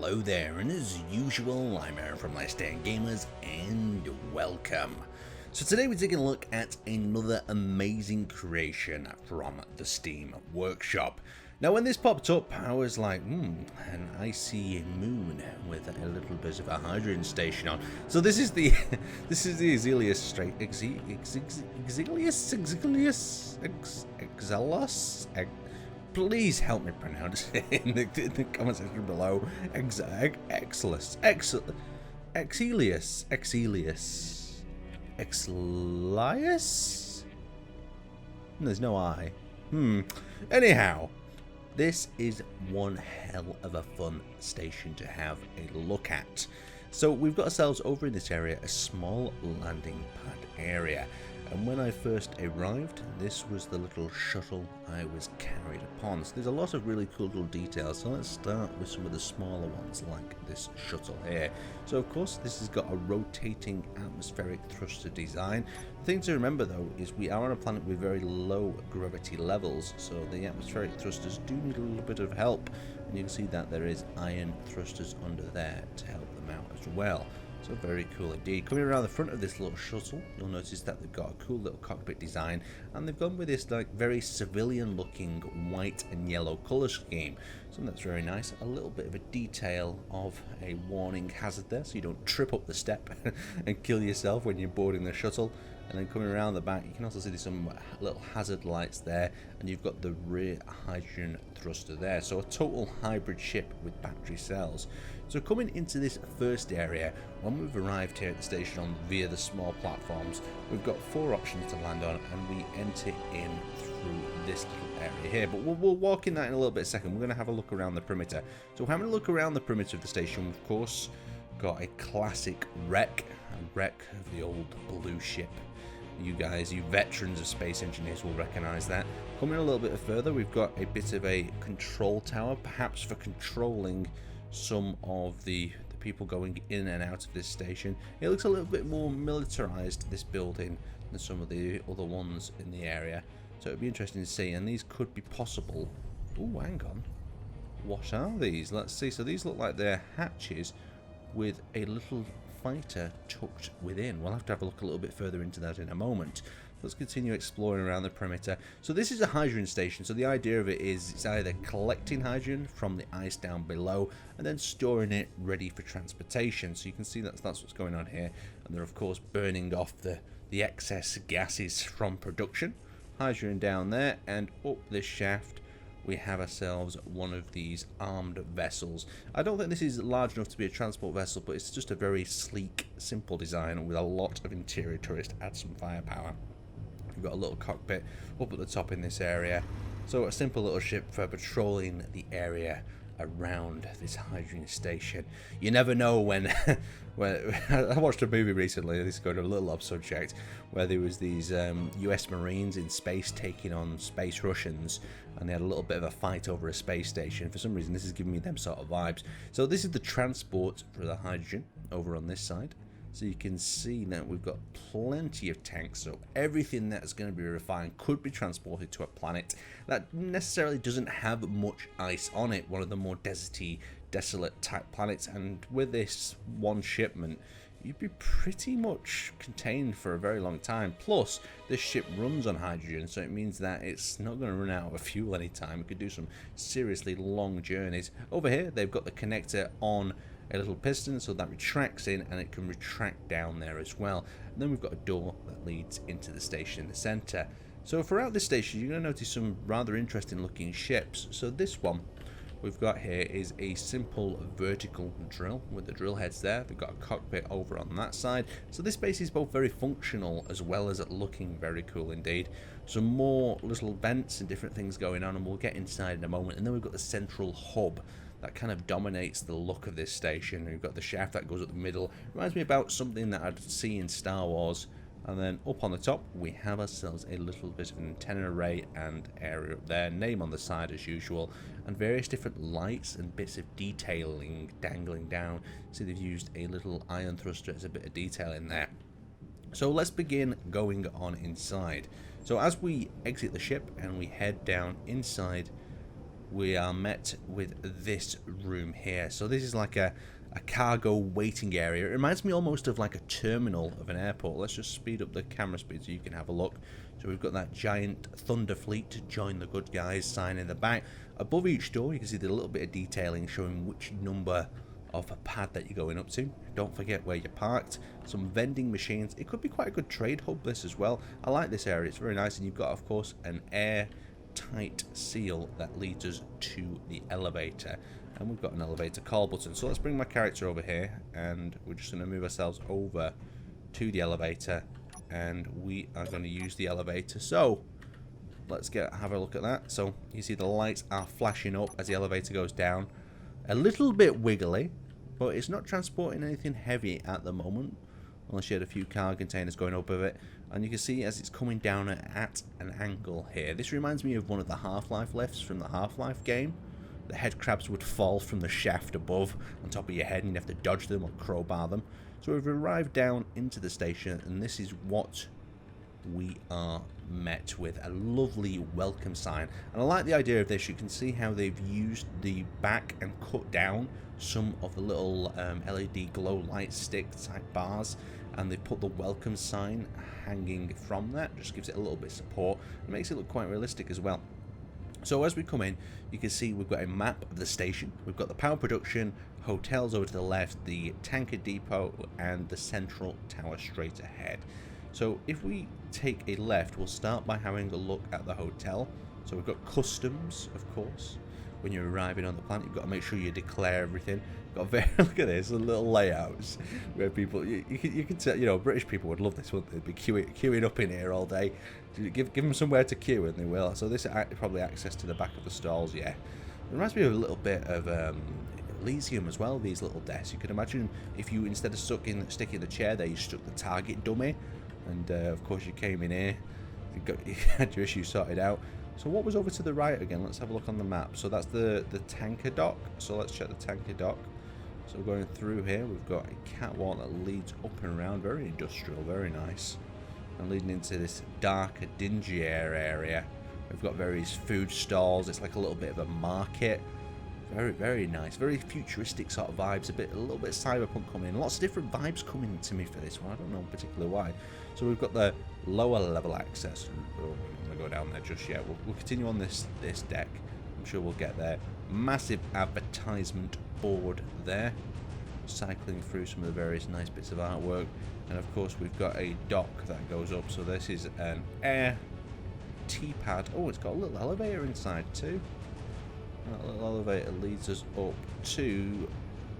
Hello there, and as usual, I'm Aaron from Laststandgamers, and welcome. So today we're taking a look at another amazing creation from the Steam Workshop. Now when this popped up, I was like, an icy moon with a little bit of a hydrant station on. So this is the Xelas. Please help me pronounce it in the comment section below. Xelas? There's no I. Anyhow, this is one hell of a fun station to have a look at. So we've got ourselves over in this area a small landing pad area. And when I first arrived, this was the little shuttle I was carried upon. So there's a lot of really cool little details. So let's start with some of the smaller ones, like this shuttle here. So of course, this has got a rotating atmospheric thruster design. The thing to remember though is we are on a planet with very low gravity levels, so the atmospheric thrusters do need a little bit of help. And you can see that there is iron thrusters under there to help them out as well. So very cool indeed. Coming around the front of this little shuttle, you'll notice that they've got a cool little cockpit design, and they've gone with this like very civilian looking white and yellow colour scheme. Something that's very nice. A little bit of a detail of a warning hazard there, so you don't trip up the step and kill yourself when you're boarding the shuttle. And then coming around the back, you can also see some little hazard lights there, and you've got the rear hydrogen thruster there. So a total hybrid ship with battery cells. So coming into this first area, when we've arrived here at the station via the small platforms, we've got 4 options to land on, and we enter in through this little area here. But we'll walk in that in a little bit second. We're going to have a look around the perimeter. So having a look around the perimeter of the station, of course, got a classic wreck of the old blue ship. You guys, you veterans of space engineers will recognize that. Coming a little bit further, we've got a bit of a control tower, perhaps for controlling some of the people going in and out of this station. It looks a little bit more militarized, this building, than some of the other ones in the area. So it'd be interesting to see, and these could be possible. Oh, hang on. What are these? Let's see. So these look like they're hatches with a little fighter tucked within. We'll have to have a look a little bit further into that in a moment. Let's continue exploring around the perimeter. So this is a hydrogen station. So the idea of it is it's either collecting hydrogen from the ice down below and then storing it ready for transportation. So you can see that's what's going on here. And they're of course burning off the excess gases from production. Hydrogen down there, and up this shaft we have ourselves one of these armed vessels. I don't think this is large enough to be a transport vessel, but it's just a very sleek, simple design with a lot of interior turrets to add some firepower. We've got a little cockpit up at the top in this area. So a simple little ship for patrolling the area around this hydrogen station. You never know when I watched a movie recently, this is going to a little off subject, where there was these US Marines in space taking on space Russians, and they had a little bit of a fight over a space station. For some reason this is giving me them sort of vibes. So this is the transport for the hydrogen over on this side. So you can see that we've got plenty of tanks, so everything that's going to be refined could be transported to a planet that necessarily doesn't have much ice on it, one of the more deserty, desolate type planets. And with this one shipment, you'd be pretty much contained for a very long time. Plus, this ship runs on hydrogen, so it means that it's not going to run out of fuel anytime. It could do some seriously long journeys. Over here, they've got the connector on a little piston, so that retracts in and it can retract down there as well. And then we've got a door that leads into the station in the center. So throughout this station you're going to notice some rather interesting looking ships. So this one we've got here is a simple vertical drill with the drill heads there. They've got a cockpit over on that side. So this base is both very functional as well as looking very cool indeed. Some more little vents and different things going on, and we'll get inside in a moment. And then we've got the central hub that kind of dominates the look of this station. We've got the shaft that goes up the middle. Reminds me about something that I'd see in Star Wars. And then up on the top we have ourselves a little bit of an antenna array and area up there, name on the side as usual, and various different lights and bits of detailing dangling down. See, they've used a little iron thruster as a bit of detail in there. So let's begin going on inside. So as we exit the ship and we head down inside, we are met with this room here. So this is like a cargo waiting area. It reminds me almost of like a terminal of an airport. Let's just speed up the camera speed so you can have a look. So we've got that giant Thunder Fleet to join the good guys sign in the back. Above each door you can see the little bit of detailing showing which number of a pad that you're going up to. Don't forget where you're parked. Some vending machines. It could be quite a good trade hub this as well. I like this area, it's very nice, and you've got of course an airtight seal that leads us to the elevator. And we've got an elevator call button. So let's bring my character over here and we're just going to move ourselves over to the elevator and we are going to use the elevator. So let's have a look at that. So you see the lights are flashing up as the elevator goes down. A little bit wiggly, but it's not transporting anything heavy at the moment, unless you had a few cargo containers going up of it. And you can see as it's coming down at an angle here. This reminds me of one of the Half-Life lifts from the Half-Life game. The head crabs would fall from the shaft above on top of your head and you'd have to dodge them or crowbar them. So we've arrived down into the station and this is what we are met with. A lovely welcome sign. And I like the idea of this. You can see how they've used the back and cut down some of the little LED glow light stick type bars, and they put the welcome sign hanging from that. Just gives it a little bit of support. It makes it look quite realistic as well. So as we come in, you can see we've got a map of the station. We've got the power production, hotels over to the left, the tanker depot, and the central tower straight ahead. So if we take a left, we'll start by having a look at the hotel. So we've got customs, of course. When you're arriving on the planet, you've got to make sure you declare everything. Got very, look at this, the little layouts where people, you can tell, you know, British people would love this, wouldn't they? They'd be queuing up in here all day. Give them somewhere to queue and they will. So this is probably access to the back of the stalls, yeah. It reminds me of a little bit of Elysium as well, these little desks. You can imagine if you, instead of sticking the chair there, you stuck the target dummy. And of course you came in here, you had your issue sorted out. So what was over to the right again? Let's have a look on the map. So that's the tanker dock. So let's check the tanker dock. So going through here, we've got a catwalk that leads up and around. Very industrial, very nice. And leading into this darker, dingier area. We've got various food stalls. It's like a little bit of a market. Very, very nice. Very futuristic sort of vibes. A little bit of cyberpunk coming in. Lots of different vibes coming to me for this one. I don't know in particular why. So we've got the lower level access. Oh, I'm going to go down there just yet. We'll continue on this deck. I'm sure we'll get there. Massive advertisement board there. Cycling through some of the various nice bits of artwork. And of course we've got a dock that goes up. So this is an air T-pad. Oh, it's got a little elevator inside too. That little elevator leads us up to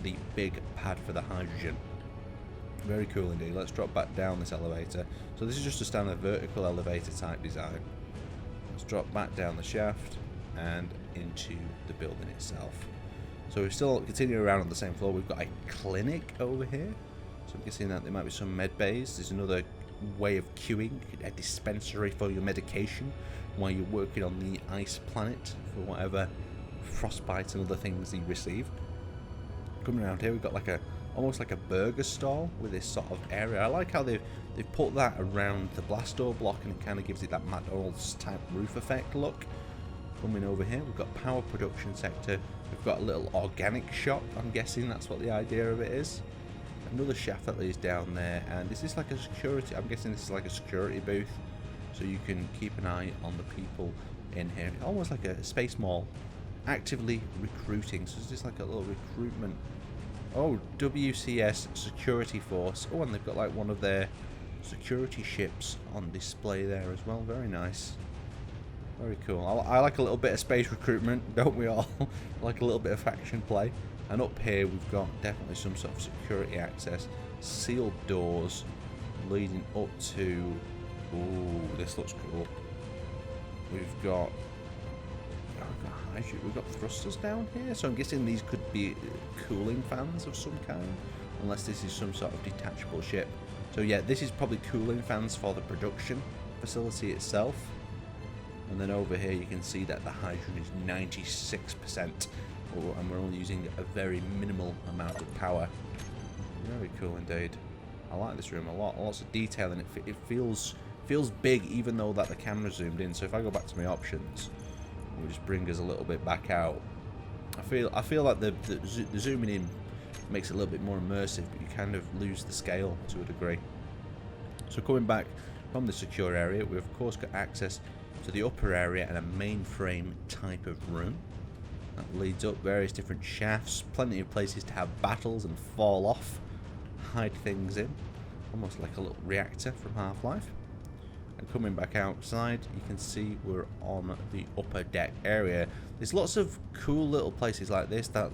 the big pad for the hydrogen. Very cool indeed. Let's drop back down this elevator. So this is just a standard vertical elevator type design. Let's drop back down the shaft and into the building itself. So we're still continuing around on the same floor. We've got a clinic over here. So we can see that there might be some med bays. There's another way of queuing, a dispensary for your medication while you're working on the ice planet for whatever frostbite and other things you receive. Coming around here, we've got like almost like a burger stall with this sort of area. I like how they've put that around the blast door block, and it kind of gives it that McDonald's type roof effect look. Coming over here, we've got power production sector. We've got a little organic shop. I'm guessing that's what the idea of it is. Another shaft that leads down there, and this is like a security. I'm guessing this is like a security booth, so you can keep an eye on the people in here. Almost like a space mall. Actively recruiting, so it's just like a little recruitment. Oh, WCS Security Force. Oh, and they've got like one of their security ships on display there as well. Very nice. Very cool. I like a little bit of space recruitment, don't we all? Like a little bit of faction play. And up here we've got definitely some sort of security access. Sealed doors leading up to... Ooh, this looks cool. We've got thrusters down here, so I'm guessing these could be cooling fans of some kind, unless this is some sort of detachable ship. So yeah, this is probably cooling fans for the production facility itself. And then over here you can see that the hydrogen is 96%, and we're only using a very minimal amount of power. Very cool indeed. I like this room a lot. Lots of detail in it. It feels big, even though that the camera zoomed in. So if I go back to my options, We'll just bring us a little bit back out. I feel like the zooming in makes it a little bit more immersive, but you kind of lose the scale to a degree. So coming back from the secure area, we've of course got access to the upper area and a mainframe type of room. That leads up various different shafts, plenty of places to have battles and fall off, hide things in, almost like a little reactor from Half-Life. And coming back outside, you can see we're on the upper deck area. There's lots of cool little places like this that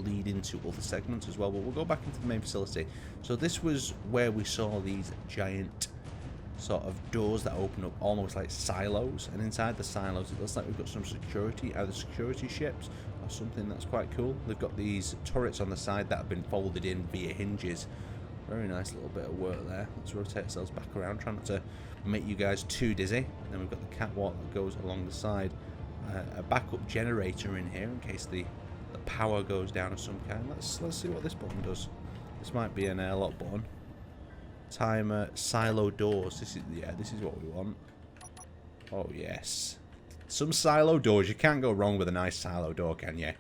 lead into other segments as well, but we'll go back into the main facility. So this was where we saw these giant sort of doors that open up almost like silos, and inside the silos it looks like we've got some security, either security ships or something that's quite cool. They've got these turrets on the side that have been folded in via hinges. Very nice little bit of work there. Let's rotate ourselves back around, try not to make you guys too dizzy. And then we've got the catwalk that goes along the side. A backup generator in here in case the power goes down of some kind. Let's see what this button does. This might be an airlock button. Timer silo doors. This is what we want. Oh yes, some silo doors. You can't go wrong with a nice silo door, can you?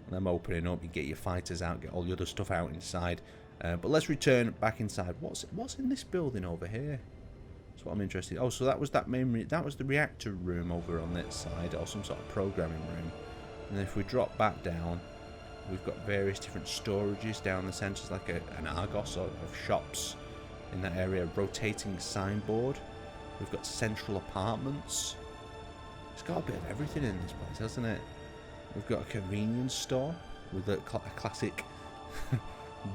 And them opening up, you get your fighters out, get all the other stuff out inside. But let's return back inside. What's in this building over here? That's what I'm interested in. Oh, so that was the reactor room over on this side, or some sort of programming room. And if we drop back down, we've got various different storages down the centre, like an Argos of shops in that area. Rotating signboard. We've got central apartments. It's got a bit of everything in this place, hasn't it? We've got a convenience store with a classic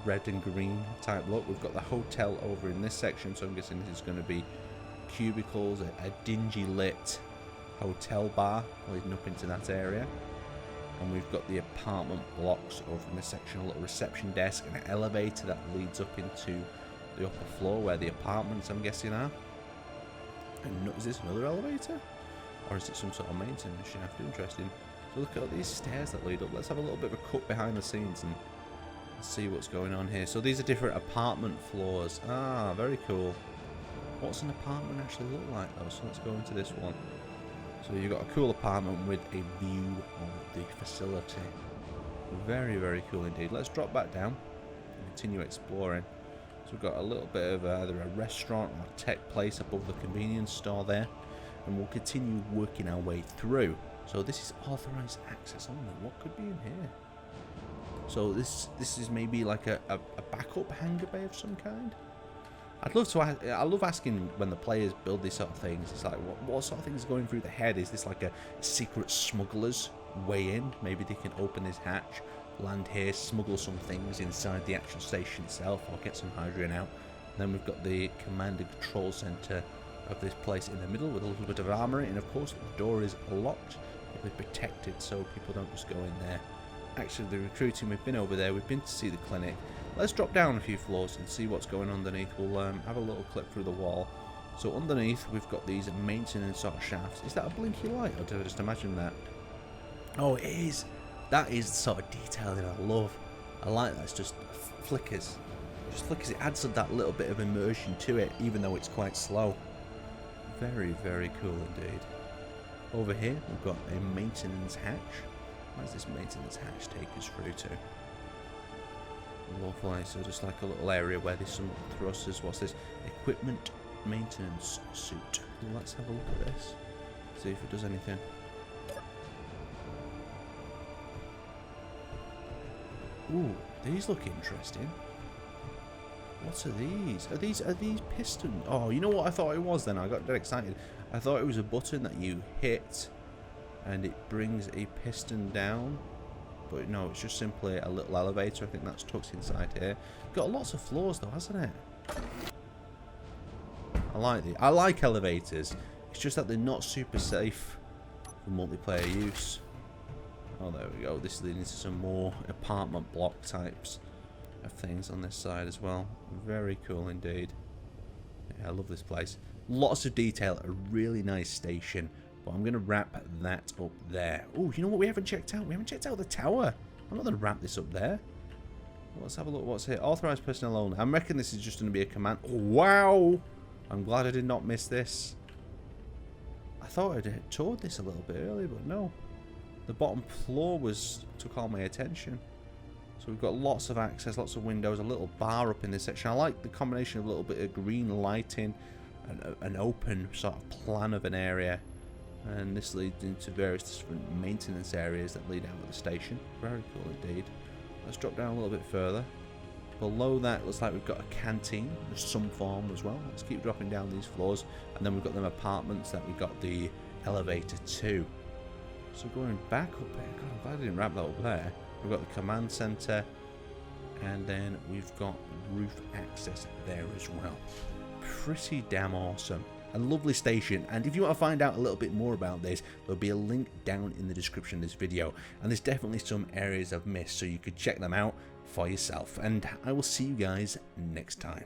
red and green type look. We've got the hotel over in this section, so I'm guessing this is going to be cubicles, a dingy lit hotel bar leading up into that area. And we've got the apartment blocks over in this section, a little reception desk and an elevator that leads up into the upper floor where the apartments, I'm guessing, are. And is this another elevator? Or is it some sort of maintenance shaft? Interesting. So look at these stairs that lead up. Let's have a little bit of a cut behind the scenes and see what's going on here. So these are different apartment floors. Ah, very cool. What's an apartment actually look like though? So let's go into this one. So you've got a cool apartment with a view of the facility. Very, very cool indeed. Let's drop back down and continue exploring. So we've got a little bit of either a restaurant or a tech place above the convenience store there. And we'll continue working our way through. So this is authorized access only. What could be in here? So this is maybe like a backup hangar bay of some kind. I love asking when the players build these sort of things. It's like, what sort of things are going through the head? Is this like a secret smuggler's way in? Maybe they can open this hatch, land here, smuggle some things inside the actual station itself, or get some hydrogen out. And then we've got the command and control center of this place in the middle with a little bit of armory, and of course the door is locked, probably protected so people don't just go in there. Actually, the recruiting, we've been over there, we've been to see the clinic. Let's drop down a few floors and see what's going on underneath. We'll have a little clip through the wall. So underneath we've got these maintenance sort of shafts. Is that a blinky light, or did I just imagine that? Oh, it is. That is the sort of detailing I love. I like that. It's just flickers. Just flickers. It adds that little bit of immersion to it, even though it's quite slow. Very, very cool indeed. Over here we've got a maintenance hatch. Where does this maintenance hatch take us through to? Lovely. So just like a little area where there's some thrusters. What's this? Equipment maintenance suit. Let's have a look at this. See if it does anything. Ooh, these look interesting. What are these? Are these pistons? Oh, you know what I thought it was then? I got dead excited. I thought it was a button that you hit and it brings a piston down. But no, it's just simply a little elevator. I think that's tucked inside here. Got lots of floors though, hasn't it? I like elevators. It's just that they're not super safe for multiplayer use. Oh, there we go. This is leading to some more apartment block types of things on this side as well. Very cool indeed. Yeah, I love this place. Lots of detail. A really nice station. But I'm going to wrap that up there. Oh, you know what we haven't checked out? We haven't checked out the tower. I'm not going to wrap this up there. Let's have a look. What's here? Authorized personnel only. I reckon this is just going to be a command. Oh, wow. I'm glad I did not miss this. I thought I'd toured this a little bit earlier, but no. The bottom floor took all my attention. So we've got lots of access, lots of windows, a little bar up in this section. I like the combination of a little bit of green lighting, an open sort of plan of an area. And this leads into various different maintenance areas that lead out of the station. Very cool indeed. Let's drop down a little bit further. Below that, looks like we've got a canteen of some form as well. Let's keep dropping down these floors. And then we've got them apartments that we got the elevator to. So going back up there, God, I'm glad I didn't wrap that up there. We've got the command center, and then we've got roof access there as well. Pretty damn awesome. A lovely station, and if you want to find out a little bit more about this, there'll be a link down in the description of this video, and there's definitely some areas I've missed, so you could check them out for yourself, and I will see you guys next time.